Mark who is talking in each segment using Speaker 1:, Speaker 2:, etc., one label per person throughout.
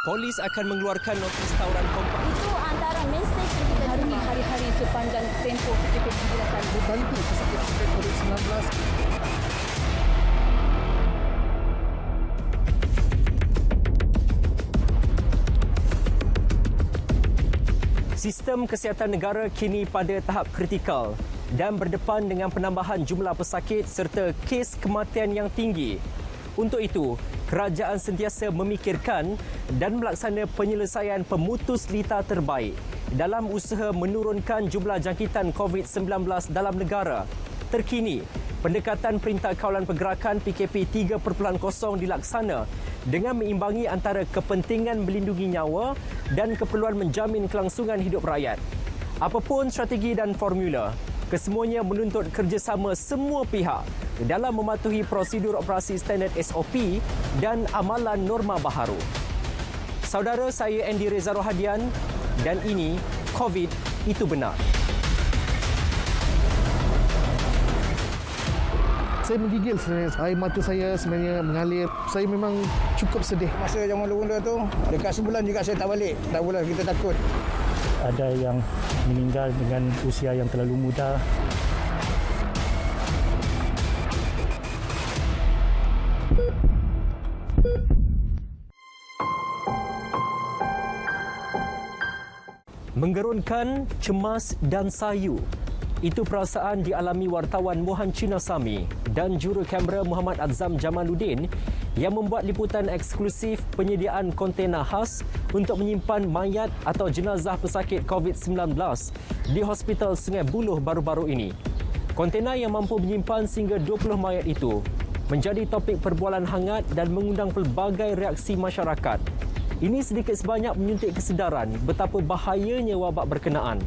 Speaker 1: Polis akan mengeluarkan notis tawuran kompak.
Speaker 2: Itu antara mesej yang kita terima hari-hari sepanjang tempoh PKP 9
Speaker 3: Membantu pesakit COVID-19.
Speaker 1: Sistem kesihatan negara kini pada tahap kritikal dan berdepan dengan penambahan jumlah pesakit serta kes kematian yang tinggi. Untuk itu, kerajaan sentiasa memikirkan dan melaksana penyelesaian pemutus lita terbaik dalam usaha menurunkan jumlah jangkitan COVID-19 dalam negara. Terkini, pendekatan Perintah Kawalan Pergerakan PKP 3.0 dilaksana dengan meimbangi antara kepentingan melindungi nyawa dan keperluan menjamin kelangsungan hidup rakyat. Apapun strategi dan formula, kesemuanya menuntut kerjasama semua pihak dalam mematuhi prosedur operasi standard SOP dan amalan norma baharu. Saudara, saya Andy Reza Rohadian dan ini COVID Itu Benar.
Speaker 3: Saya menggigil sebenarnya. Air mata saya sebenarnya mengalir. Saya memang cukup sedih.
Speaker 4: Masa zaman mula-mula tu, dekat sebulan juga saya tak balik. Tak boleh, kita takut.
Speaker 5: Ada yang meninggal dengan usia yang terlalu muda.
Speaker 1: Menggerunkan, cemas dan sayu. Itu perasaan dialami wartawan Mohan Chinasamy dan juru kamera Muhammad Azam Jamaluddin yang membuat liputan eksklusif penyediaan kontena khas untuk menyimpan mayat atau jenazah pesakit COVID-19 di Hospital Sungai Buloh baru-baru ini. Kontena yang mampu menyimpan sehingga 20 mayat itu menjadi topik perbualan hangat dan mengundang pelbagai reaksi masyarakat. Ini sedikit sebanyak menyuntik kesedaran betapa bahayanya wabak berkenaan.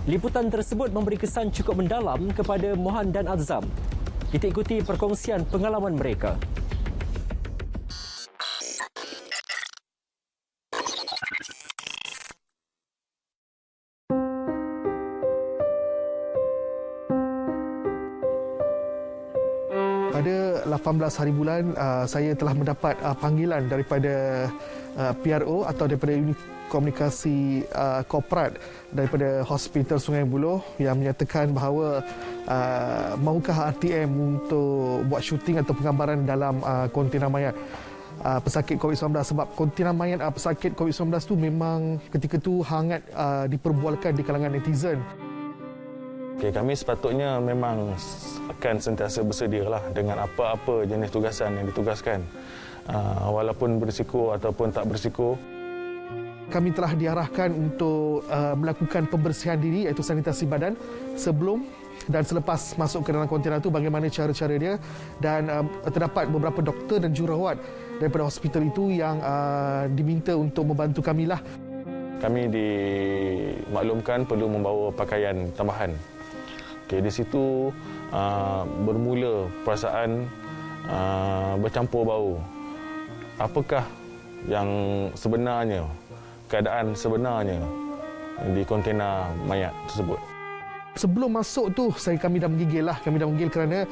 Speaker 1: Liputan tersebut memberi kesan cukup mendalam kepada Mohan dan Azam. Kita ikuti perkongsian pengalaman mereka.
Speaker 3: Pada 18 hari bulan, saya telah mendapat panggilan daripada PRO atau daripada unit komunikasi korporat daripada Hospital Sungai Buloh yang menyatakan bahawa mahukah RTM untuk buat syuting atau penggambaran dalam kontena mayat pesakit COVID-19, sebab kontena mayat pesakit COVID-19 tu memang ketika tu hangat diperbualkan di kalangan netizen.
Speaker 6: Okay, kami sepatutnya memang akan sentiasa bersedialah dengan apa-apa jenis tugasan yang ditugaskan, walaupun berisiko ataupun tak berisiko.
Speaker 3: Kami telah diarahkan untuk melakukan pembersihan diri iaitu sanitasi badan sebelum dan selepas masuk ke dalam kontena itu, bagaimana cara-cara dia, dan terdapat beberapa doktor dan jururawat daripada hospital itu yang diminta untuk membantu kami lah.
Speaker 6: Kami dimaklumkan perlu membawa pakaian tambahan. Okay, di situ bermula perasaan bercampur bau. Apakah yang sebenarnya, keadaan sebenarnya di kontena mayat tersebut?
Speaker 3: Sebelum masuk tu, kami dah menggigil lah. Kami dah menggigil kerana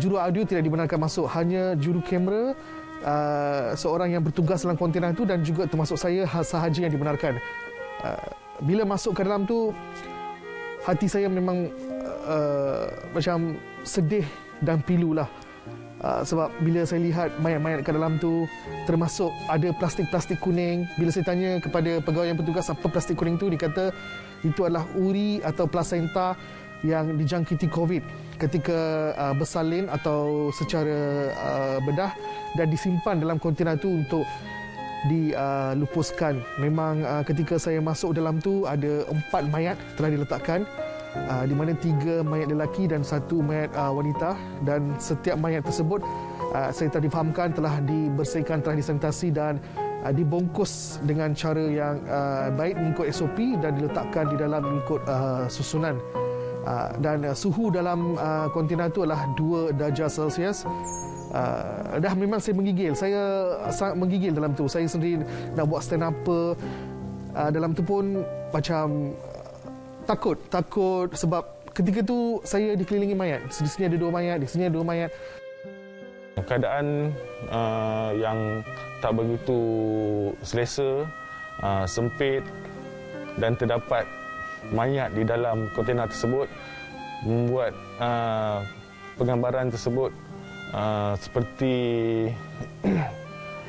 Speaker 3: juru audio tidak dibenarkan masuk. Hanya juru kamera, seorang yang bertugas dalam kontena itu dan juga termasuk saya sahaja yang dibenarkan. Bila masuk ke dalam tu, hati saya memang macam sedih dan pilu lah. Sebab bila saya lihat mayat-mayat ke dalam tu, termasuk ada plastik-plastik kuning. Bila saya tanya kepada pegawai yang bertugas apa plastik kuning tu, dia kata itu adalah uri atau plasenta yang dijangkiti COVID ketika bersalin atau secara bedah dan disimpan dalam kontena tu untuk dilupuskan. Memang ketika saya masuk dalam tu, ada 4 mayat telah diletakkan, di mana 3 mayat lelaki dan 1 mayat wanita, dan setiap mayat tersebut saya telah difahamkan telah dibersihkan, telah disanitasi dan dibungkus dengan cara yang baik mengikut SOP dan diletakkan di dalam mengikut susunan. Dan suhu dalam kontena itu adalah 2 darjah Celsius. Dah memang saya menggigil. Saya sangat menggigil dalam tu. Saya sendiri nak buat stand up dalam tu pun macam takut sebab ketika tu saya dikelilingi mayat. Di sini ada 2 mayat, di sini ada 2 mayat.
Speaker 6: Keadaan yang tak begitu selesa, sempit dan terdapat mayat di dalam kontena tersebut membuat penggambaran tersebut seperti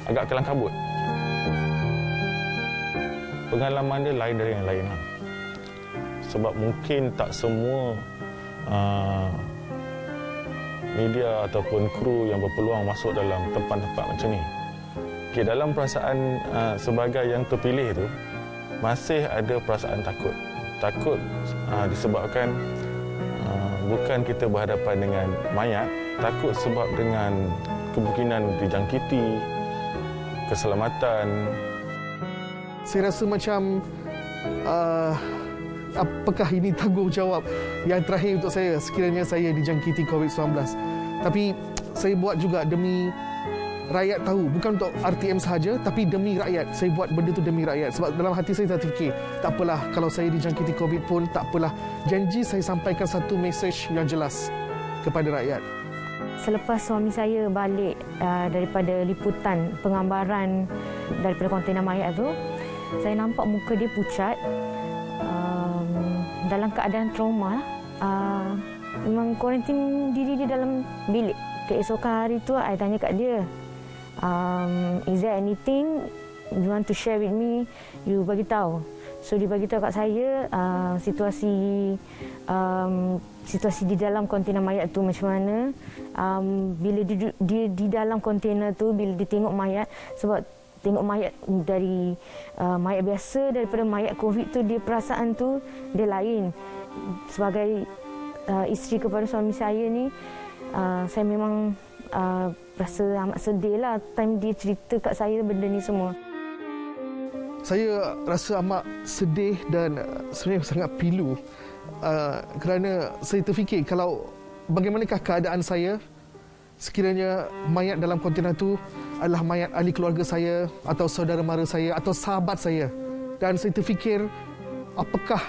Speaker 6: agak kelam kabut. Pengalaman dia lain dari yang lain. Sebab mungkin tak semua media ataupun kru yang berpeluang masuk dalam tempat-tempat macam ni. Okay, dalam perasaan sebagai yang terpilih tu, masih ada perasaan takut. Takut disebabkan bukan kita berhadapan dengan mayat, takut sebab dengan kemungkinan dijangkiti, keselamatan.
Speaker 3: Saya rasa macam apakah ini tanggungjawab yang terakhir untuk saya sekiranya saya dijangkiti COVID-19. Tapi saya buat juga demi rakyat tahu, bukan untuk RTM sahaja, tapi demi rakyat. Saya buat benda tu demi rakyat. Sebab dalam hati saya terfikir, tak apalah kalau saya dijangkiti COVID pun, tak apalah. Janji saya sampaikan satu mesej yang jelas kepada rakyat.
Speaker 7: Selepas suami saya balik daripada liputan penggambaran daripada kontena mayat tu, saya nampak muka dia pucat, dalam keadaan trauma. Memang kuarantin diri dia dalam bilik. Keesokan hari tu, saya tanya kat dia, is there anything you want to share with me? You bagi tahu. So dia bagi tahu kat saya situasi di dalam kontena mayat tu macam mana. Bila dia di dalam kontena tu, bila dia tengok mayat, sebab tengok mayat dari mayat biasa daripada mayat COVID tu, dia perasaan tu dia lain. Sebagai isteri kepada suami saya ni, saya memang rasa amat sedih lah time dia cerita kat saya benda ni semua.
Speaker 3: Saya rasa amat sedih dan sebenarnya sangat pilu kerana saya terfikir kalau bagaimanakah keadaan saya sekiranya mayat dalam kontena itu adalah mayat ahli keluarga saya atau saudara mara saya atau sahabat saya. Dan saya terfikir apakah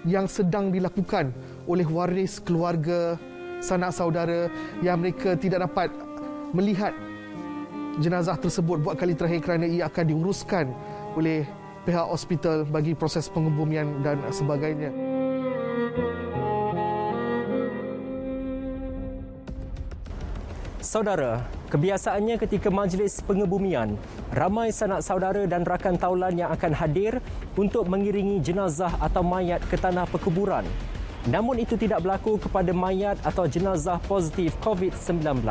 Speaker 3: yang sedang dilakukan oleh waris keluarga, sanak saudara yang mereka tidak dapat melihat jenazah tersebut buat kali terakhir kerana ia akan diuruskan oleh pihak hospital bagi proses pengebumian dan sebagainya.
Speaker 1: Saudara, kebiasaannya ketika majlis pengebumian, ramai sanak saudara dan rakan taulan yang akan hadir untuk mengiringi jenazah atau mayat ke tanah perkuburan. Namun itu tidak berlaku kepada mayat atau jenazah positif COVID-19.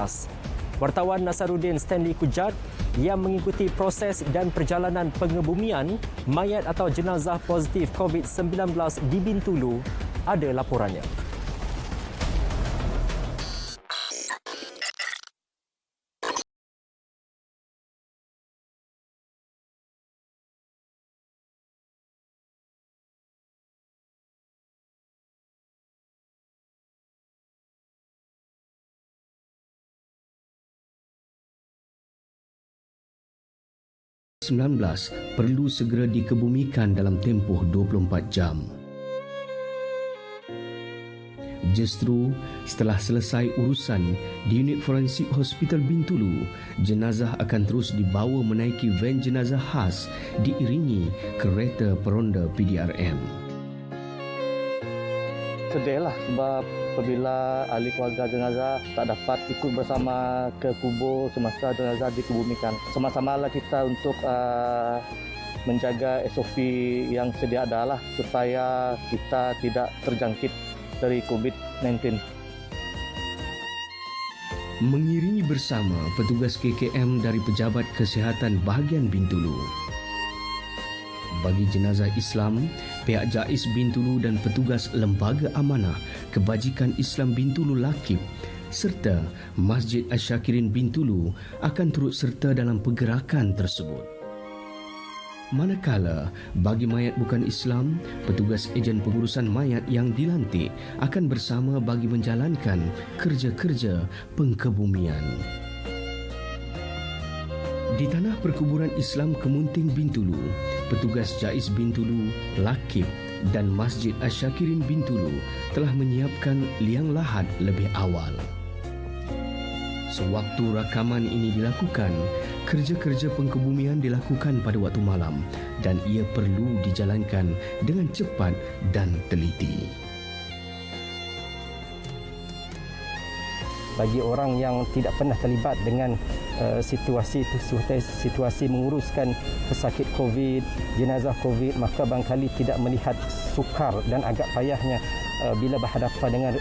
Speaker 1: Wartawan Nasaruddin Stanley Kujat yang mengikuti proses dan perjalanan pengebumian mayat atau jenazah positif COVID-19 di Bintulu ada laporannya.
Speaker 8: COVID-19 perlu segera dikebumikan dalam tempoh 24 jam. Justru setelah selesai urusan di unit forensik Hospital Bintulu, jenazah akan terus dibawa menaiki van jenazah khas diiringi kereta peronda PDRM.
Speaker 9: Sedihlah sebab apabila ahli keluarga jenazah tak dapat ikut bersama ke kubur semasa jenazah dikebumikan. Sama-samalah kita untuk menjaga SOP yang sedia ada lah supaya kita tidak terjangkit dari COVID-19.
Speaker 8: Mengiringi bersama petugas KKM dari Pejabat Kesihatan Bahagian Bintulu. Bagi jenazah Islam, pihak JAIS Bintulu dan petugas Lembaga Amanah Kebajikan Islam Bintulu Lakib serta Masjid Asyakirin Bintulu akan turut serta dalam pergerakan tersebut. Manakala bagi mayat bukan Islam, petugas ejen pengurusan mayat yang dilantik akan bersama bagi menjalankan kerja-kerja pengkebumian. Di tanah perkuburan Islam Kemunting Bintulu, petugas JAIS Bintulu, Lakib dan Masjid Asyakirin Bintulu telah menyiapkan liang lahat lebih awal. Sewaktu rakaman ini dilakukan, kerja-kerja pengkebumian dilakukan pada waktu malam dan ia perlu dijalankan dengan cepat dan teliti.
Speaker 9: Bagi orang yang tidak pernah terlibat dengan situasi menguruskan pesakit COVID, jenazah COVID, maka barangkali tidak melihat sukar dan agak payahnya bila berhadapan dengan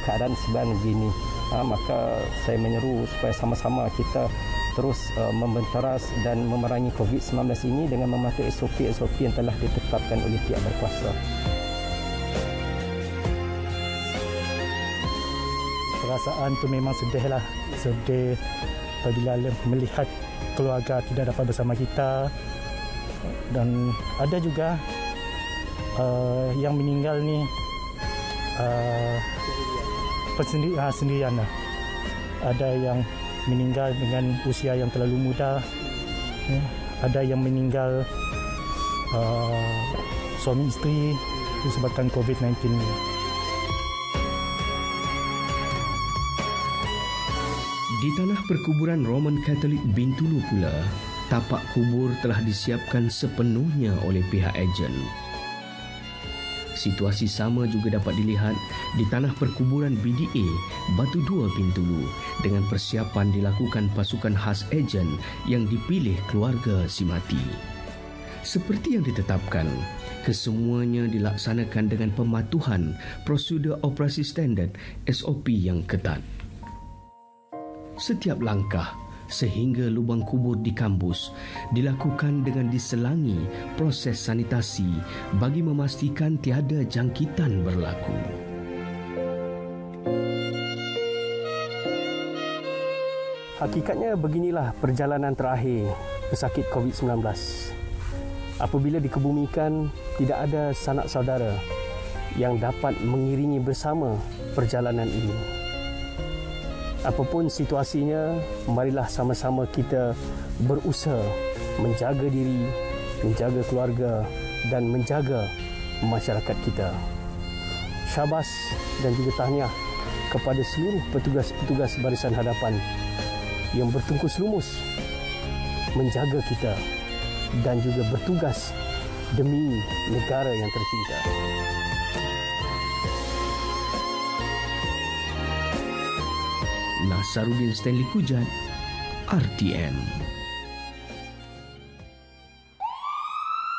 Speaker 9: keadaan sebenarnya begini. Maka saya menyeru supaya sama-sama kita terus membenteras dan memerangi COVID-19 ini dengan mematuhi SOP-SOP yang telah ditetapkan oleh pihak berkuasa.
Speaker 5: Perasaan tu memang sedih apabila melihat keluarga tidak dapat bersama kita, dan ada juga yang meninggal ni sendirian lah. Ada yang meninggal dengan usia yang terlalu muda, ada yang meninggal suami isteri disebabkan COVID-19 ni.
Speaker 8: Di tanah perkuburan Roman Katolik Bintulu pula, tapak kubur telah disiapkan sepenuhnya oleh pihak ejen. Situasi sama juga dapat dilihat di tanah perkuburan BDA Batu Dua Bintulu dengan persiapan dilakukan pasukan khas ejen yang dipilih keluarga si mati. Seperti yang ditetapkan, kesemuanya dilaksanakan dengan pematuhan prosedur operasi standard SOP yang ketat. Setiap langkah sehingga lubang kubur di kampus dilakukan dengan diselangi proses sanitasi bagi memastikan tiada jangkitan berlaku.
Speaker 10: Hakikatnya beginilah perjalanan terakhir pesakit COVID-19. Apabila dikebumikan, tidak ada sanak saudara yang dapat mengiringi bersama perjalanan ini. Apapun situasinya, marilah sama-sama kita berusaha menjaga diri, menjaga keluarga dan menjaga masyarakat kita. Syabas dan juga tahniah kepada seluruh petugas-petugas barisan hadapan yang bertungkus lumus menjaga kita dan juga bertugas demi negara yang tercinta.
Speaker 8: Nasaruddin Stanley Kujat, RTM.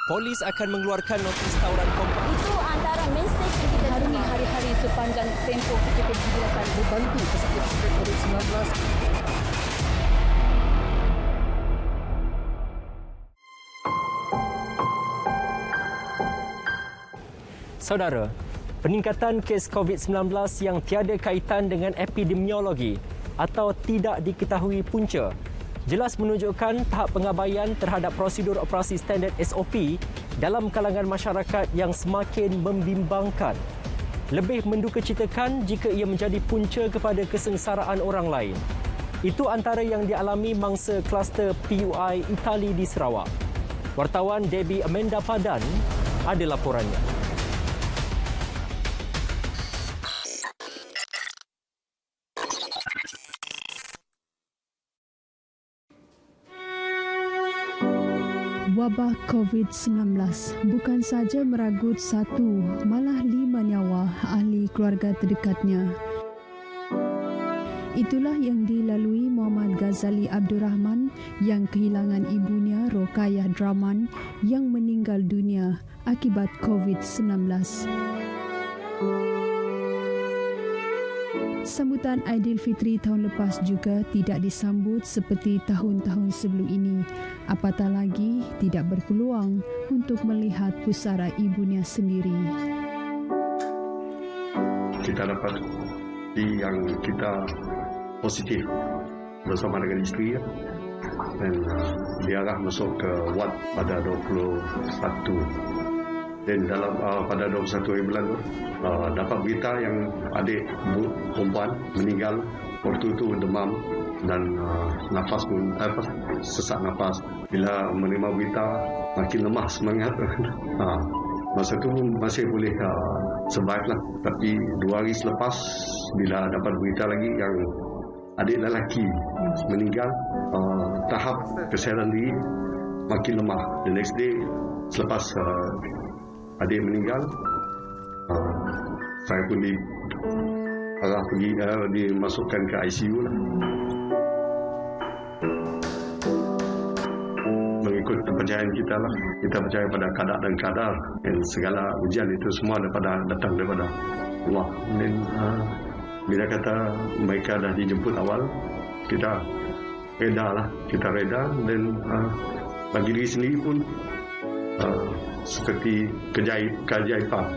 Speaker 1: Polis akan mengeluarkan notis tawaran kompak.
Speaker 2: Itu antara mesej yang kita harungi hari-hari sepanjang tempoh PKP digunakan
Speaker 3: membantu pesakit COVID-19.
Speaker 1: Saudara, peningkatan kes COVID-19 yang tiada kaitan dengan epidemiologi atau tidak diketahui punca jelas menunjukkan tahap pengabaian terhadap prosedur operasi standard SOP dalam kalangan masyarakat yang semakin membimbangkan. Lebih mendukacitakan jika ia menjadi punca kepada kesengsaraan orang lain. Itu antara yang dialami mangsa kluster PUI Itali di Sarawak. Wartawan Debbie Amanda Padan ada laporannya.
Speaker 11: Wabak COVID-19 bukan saja meragut 1, malah 5 nyawa ahli keluarga terdekatnya. Itulah yang dilalui Muhammad Ghazali Abdul Rahman yang kehilangan ibunya Rokayah Draman yang meninggal dunia akibat COVID-19. Sambutan Aidilfitri tahun lepas juga tidak disambut seperti tahun-tahun sebelum ini, apatah lagi tidak berpeluang untuk melihat pusara ibunya sendiri.
Speaker 12: Kita dapat yang kita positif bersama dengan isteri dan diarah masuk ke ward pada 21. Dan dalam pada 21 hari bulan tu dapat berita yang adik perempuan meninggal. Waktu itu demam dan nafas pun sesak nafas. Bila menerima berita makin lemah semangat. Masa tu masih boleh survive lah. Tapi 2 hari selepas bila dapat berita lagi yang adik lelaki meninggal, tahap kesihatan diri makin lemah. The next day selepas adik meninggal, saya pun dimasukkan ke ICU lah. Mengikut kepercayaan kita lah, kita percaya pada qada dan qadar, dan segala ujian itu semua datang daripada Allah. Dan bila kata mereka dah dijemput awal, kita reda dan bagi diri sendiri pun seperti keajaiban.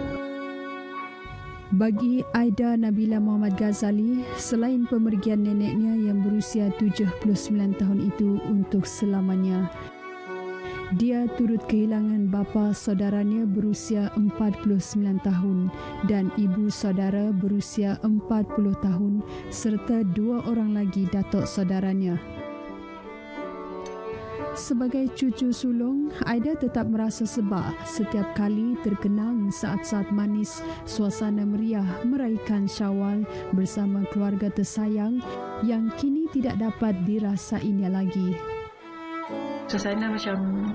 Speaker 11: Bagi Aida Nabila Muhammad Ghazali, selain pemergian neneknya yang berusia 79 tahun itu untuk selamanya, dia turut kehilangan bapa saudaranya berusia 49 tahun dan ibu saudara berusia 40 tahun serta 2 orang lagi datuk saudaranya. Sebagai cucu sulung, Aida tetap merasa sebab setiap kali terkenang saat-saat manis suasana meriah meraihkan Syawal bersama keluarga tersayang yang kini tidak dapat dirasainya lagi.
Speaker 13: Suasana macam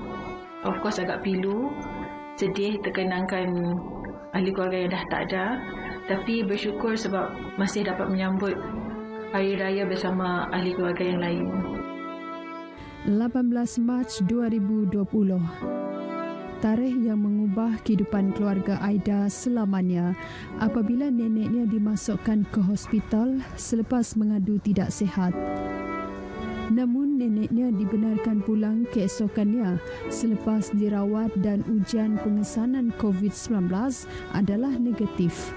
Speaker 13: of course agak pilu, sedih terkenangkan ahli keluarga yang dah tak ada, tapi bersyukur sebab masih dapat menyambut hari raya bersama ahli keluarga yang lain.
Speaker 11: 18 Mac 2020, tarikh yang mengubah kehidupan keluarga Aida selamanya apabila neneknya dimasukkan ke hospital selepas mengadu tidak sihat. Namun neneknya dibenarkan pulang keesokannya selepas dirawat dan ujian pengesanan COVID-19 adalah negatif.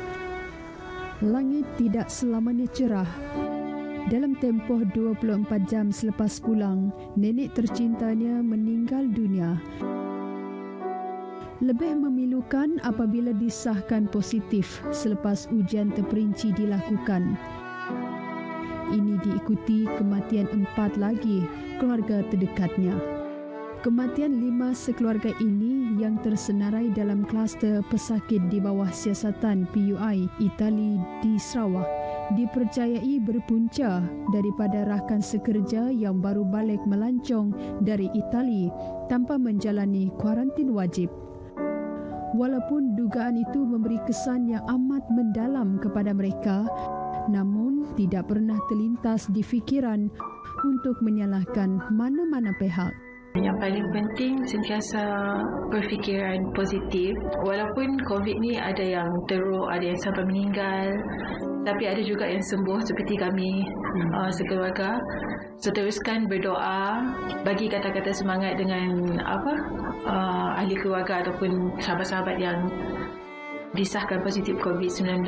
Speaker 11: Langit tidak selamanya cerah. Dalam tempoh 24 jam selepas pulang, nenek tercintanya meninggal dunia. Lebih memilukan apabila disahkan positif selepas ujian terperinci dilakukan. Ini diikuti kematian 4 lagi keluarga terdekatnya. Kematian 5 sekeluarga ini yang tersenarai dalam kluster pesakit di bawah siasatan PUI Itali di Sarawak dipercayai berpunca daripada rakan sekerja yang baru balik melancong dari Itali tanpa menjalani kuarantin wajib. Walaupun dugaan itu memberi kesan yang amat mendalam kepada mereka, namun tidak pernah terlintas di fikiran untuk menyalahkan mana-mana pihak.
Speaker 13: Yang paling penting sentiasa berfikiran positif. Walaupun COVID ni ada yang teruk, ada yang sampai meninggal, tapi ada juga yang sembuh seperti kami sekeluarga. So teruskan berdoa, bagi kata-kata semangat dengan ahli keluarga ataupun sahabat-sahabat yang disahkan positif COVID-19.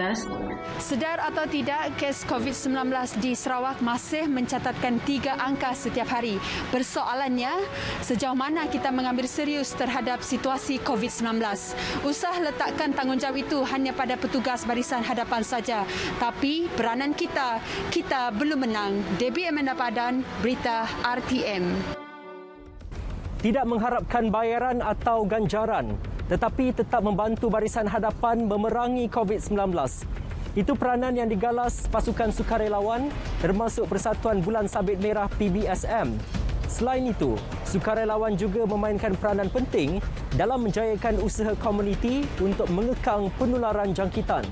Speaker 2: Sedar atau tidak, kes COVID-19 di Sarawak masih mencatatkan 3 angka setiap hari. Persoalannya, sejauh mana kita mengambil serius terhadap situasi COVID-19. Usah letakkan tanggungjawab itu hanya pada petugas barisan hadapan saja. Tapi peranan kita belum menang. Debbie Amanda Padan, Berita RTM.
Speaker 1: Tidak mengharapkan bayaran atau ganjaran, tetapi tetap membantu barisan hadapan memerangi COVID-19. Itu peranan yang digalas pasukan sukarelawan termasuk Persatuan Bulan Sabit Merah PBSM. Selain itu, sukarelawan juga memainkan peranan penting dalam menjayakan usaha komuniti untuk mengekang penularan jangkitan.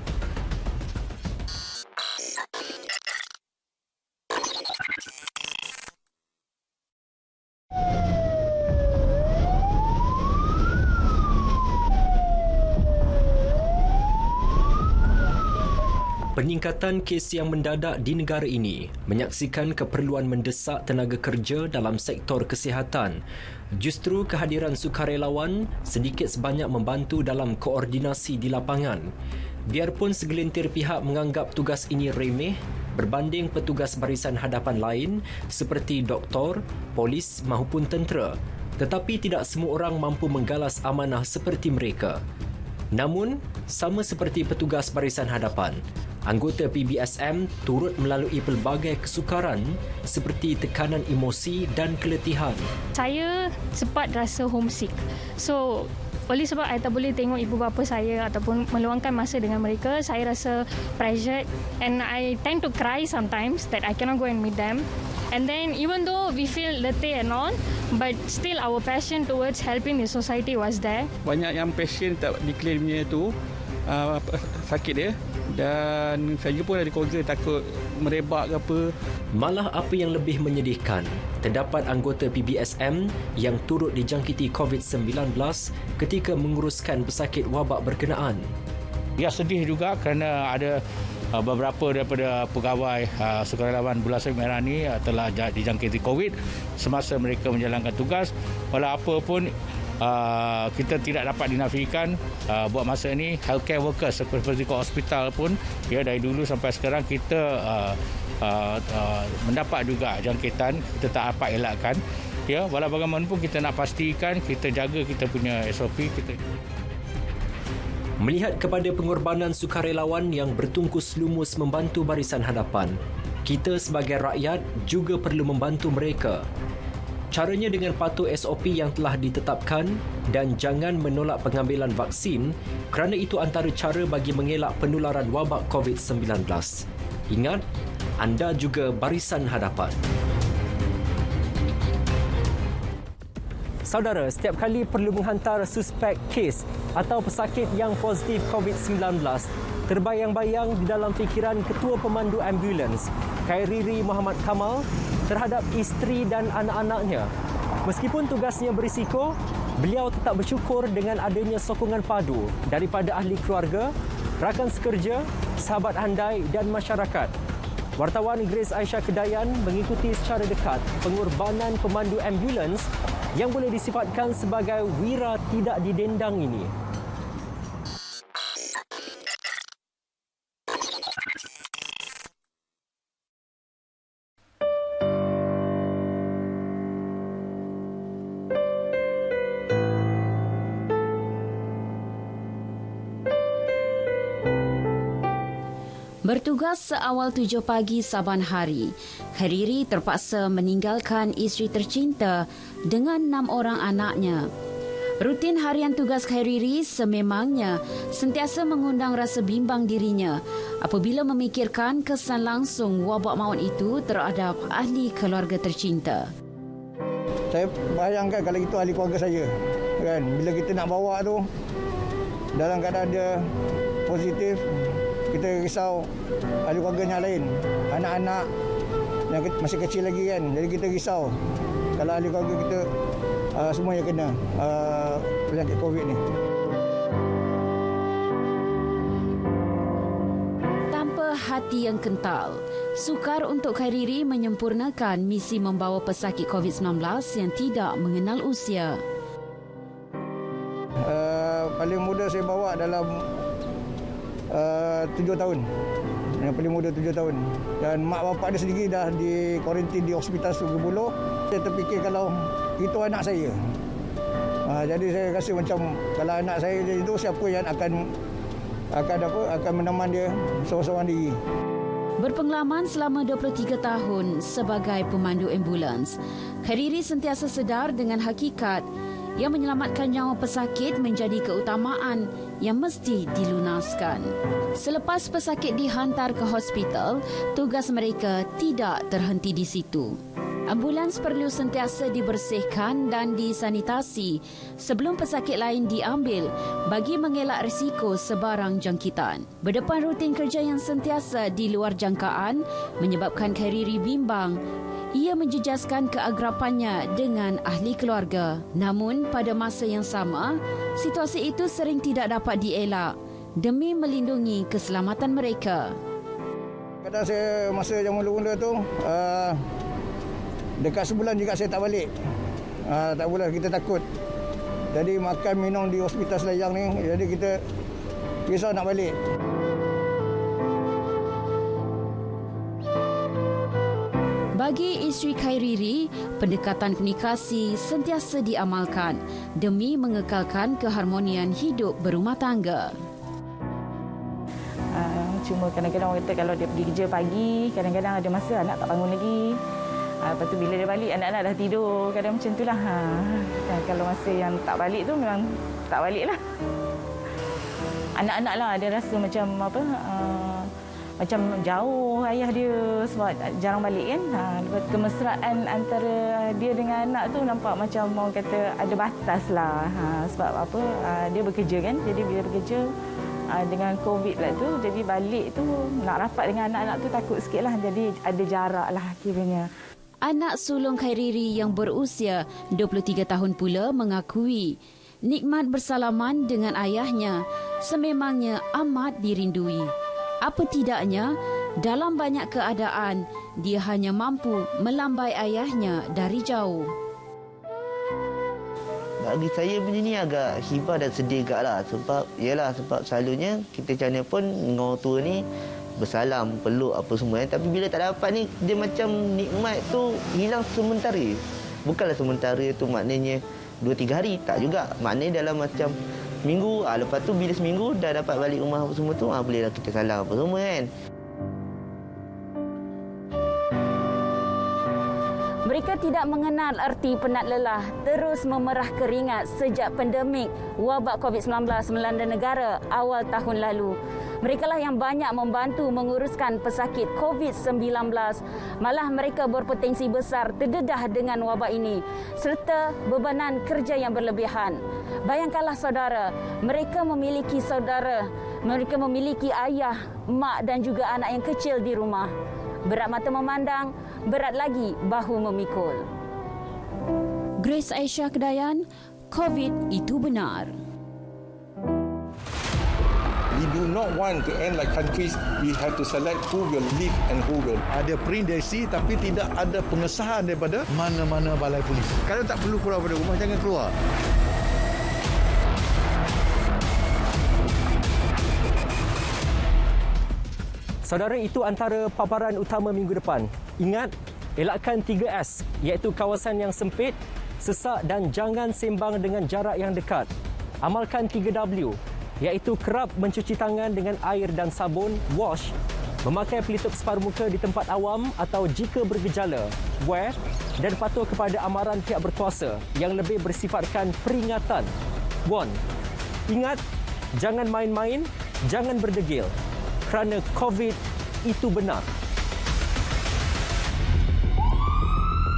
Speaker 1: Peningkatan kes yang mendadak di negara ini menyaksikan keperluan mendesak tenaga kerja dalam sektor kesihatan. Justru kehadiran sukarelawan sedikit sebanyak membantu dalam koordinasi di lapangan. Biarpun segelintir pihak menganggap tugas ini remeh berbanding petugas barisan hadapan lain seperti doktor, polis maupun tentera, tetapi tidak semua orang mampu menggalas amanah seperti mereka. Namun, sama seperti petugas barisan hadapan, anggota PBSM turut melalui pelbagai kesukaran seperti tekanan emosi dan keletihan.
Speaker 14: Saya sempat rasa homesick. So, Oleh sebab saya tak boleh tengok ibu bapa saya ataupun meluangkan masa dengan mereka, saya rasa pressured and I tend to cry sometimes that I cannot go and meet them. And then even though we feel letih and all, but still our passion towards helping the society was there.
Speaker 4: Banyak yang passion tak diklaimnya tu sakit dia, dan saya pun ada keluarga takut merebak ke apa.
Speaker 1: Malah apa yang lebih menyedihkan, terdapat anggota PBSM yang turut dijangkiti COVID-19 ketika menguruskan pesakit wabak berkenaan.
Speaker 15: Ya, sedih juga kerana ada beberapa daripada pegawai sukarelawan Bulan Salib Merah ni telah dijangkiti COVID semasa mereka menjalankan tugas. Walau apa pun kita tidak dapat dinafikan buat masa ini healthcare workers seperti hospital pun ya, dari dulu sampai sekarang kita mendapat juga jangkitan, kita tak dapat elakkan ya. Walau bagaimanapun kita nak pastikan kita jaga kita punya SOP kita.
Speaker 1: Melihat kepada pengorbanan sukarelawan yang bertungkus lumus membantu barisan hadapan, kita sebagai rakyat juga perlu membantu mereka. Caranya dengan patuh SOP yang telah ditetapkan dan jangan menolak pengambilan vaksin kerana itu antara cara bagi mengelak penularan wabak COVID-19. Ingat, anda juga barisan hadapan. Saudara, setiap kali perlu menghantar suspek kes atau pesakit yang positif COVID-19, terbayang-bayang di dalam fikiran Ketua Pemandu Ambulans, Khairiri Muhammad Kamal, terhadap isteri dan anak-anaknya. Meskipun tugasnya berisiko, beliau tetap bersyukur dengan adanya sokongan padu daripada ahli keluarga, rakan sekerja, sahabat handai dan masyarakat. Wartawan Grace Aisyah Kedayan mengikuti secara dekat pengorbanan pemandu ambulans yang boleh disifatkan sebagai wira tidak didendang ini.
Speaker 16: Bertugas seawal 7 pagi saban hari, Khairiri terpaksa meninggalkan isteri tercinta dengan 6 orang anaknya. Rutin harian tugas Khairiri sememangnya sentiasa mengundang rasa bimbang dirinya apabila memikirkan kesan langsung wabak maut itu terhadap ahli keluarga tercinta.
Speaker 4: Saya bayangkan kalau itu ahli keluarga saya, kan, bila kita nak bawa tu dalam keadaan dia positif, kita risau ahli keluarga yang lain, anak-anak yang masih kecil lagi kan, jadi kita risau kalau ahli keluarga kita semua yang kena penyakit COVID ni.
Speaker 16: Tanpa hati yang kental, sukar untuk Khairiri menyempurnakan misi membawa pesakit COVID-19 yang tidak mengenal usia.
Speaker 4: Paling muda saya bawa dalam 7 tahun. Yang paling muda 7 tahun. Dan mak bapak dia sendiri dah di kuarantin di Hospital Sungai Buloh. Saya terfikir kalau itu anak saya. Jadi saya rasa macam kalau anak saya itu, siapa yang akan meneman dia seorang-seorang diri.
Speaker 16: Berpengalaman selama 23 tahun sebagai pemandu ambulans, Khairiri sentiasa sedar dengan hakikat yang menyelamatkan nyawa pesakit menjadi keutamaan yang mesti dilunaskan. Selepas pesakit dihantar ke hospital, tugas mereka tidak terhenti di situ. Ambulans perlu sentiasa dibersihkan dan disanitasi sebelum pesakit lain diambil bagi mengelak risiko sebarang jangkitan. Berdepan rutin kerja yang sentiasa di luar jangkaan menyebabkan Khairiri bimbang. Ia menjejaskan keagrapannya dengan ahli keluarga. Namun pada masa yang sama, situasi itu sering tidak dapat dielak demi melindungi keselamatan mereka.
Speaker 4: Kadang saya masa yang mula-mula tu, dekat sebulan juga saya tak balik. Tak boleh, kita takut. Jadi makan minum di hospital Selayang ni, jadi kita risau nak balik.
Speaker 16: Bagi isteri Khairiri, pendekatan komunikasi sentiasa diamalkan demi mengekalkan keharmonian hidup berumah tangga.
Speaker 17: Cuma kadang-kadang orang kata kalau dia pergi kerja pagi, kadang-kadang ada masa anak tak bangun lagi. Lepas tu bila dia balik, anak-anak dah tidur. Kadang macam tu lah. Dan kalau masa yang tak balik tu memang tak balik lah. Anak-anak lah dia rasa macam apa, macam jauh ayah dia sebab jarang balik kan. Kemesraan antara dia dengan anak tu nampak macam orang kata ada batas lah. Sebab apa, dia bekerja kan. Jadi bila bekerja dengan COVID pula tu, jadi balik tu nak rapat dengan anak-anak tu takut sikit lah. Jadi ada jarak lah kiranya.
Speaker 16: Anak sulung Khairiri yang berusia 23 tahun pula mengakui nikmat bersalaman dengan ayahnya sememangnya amat dirindui. Apa tidaknya, dalam banyak keadaan, dia hanya mampu melambai ayahnya dari jauh.
Speaker 18: Bagi saya benda ni agak hibah dan sedih agak lah. Sebab selalunya kita macam mana pun dengan orang tua ni bersalam, peluk apa semua. Tapi bila tak dapat ni, dia macam nikmat tu hilang sementara. Bukanlah sementara tu maknanya 2-3 hari. Tak juga. Maknanya dalam macam minggu, lepas tu bila seminggu dah dapat balik rumah apa semua tu, bolehlah kita salam apa semua kan.
Speaker 16: Mereka tidak mengenal erti penat lelah, terus memerah keringat sejak pandemik wabak COVID-19 melanda negara awal tahun lalu. Merekalah yang banyak membantu menguruskan pesakit COVID-19. Malah mereka berpotensi besar terdedah dengan wabak ini serta bebanan kerja yang berlebihan. Bayangkanlah saudara, mereka memiliki ayah, mak dan juga anak yang kecil di rumah. Berat mata memandang, berat lagi bahu memikul. Grace Aisyah Kedayan, COVID itu benar.
Speaker 19: We do not want to end like countries. We have to select who will live and who will.
Speaker 20: Ada perindesi tapi tidak ada pengesahan daripada mana-mana balai polis. Kalau tak perlu keluar dari rumah, jangan keluar.
Speaker 1: Saudara, itu antara paparan utama minggu depan. Ingat, elakkan 3S, iaitu kawasan yang sempit, sesak dan jangan sembang dengan jarak yang dekat. Amalkan 3W, iaitu kerap mencuci tangan dengan air dan sabun, wash, memakai pelitup separuh muka di tempat awam atau jika bergejala, wear, dan patuh kepada amaran pihak berkuasa yang lebih bersifatkan peringatan, warn. Ingat, jangan main-main, jangan berdegil. Kerana COVID itu benar.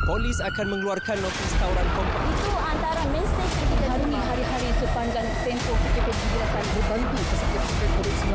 Speaker 1: Polis akan mengeluarkan notis tawaran kompensasi.
Speaker 16: Itu antara mesej yang kita
Speaker 11: hari-hari sepanjang tempoh PKP 17 berbantu pesakit COVID-19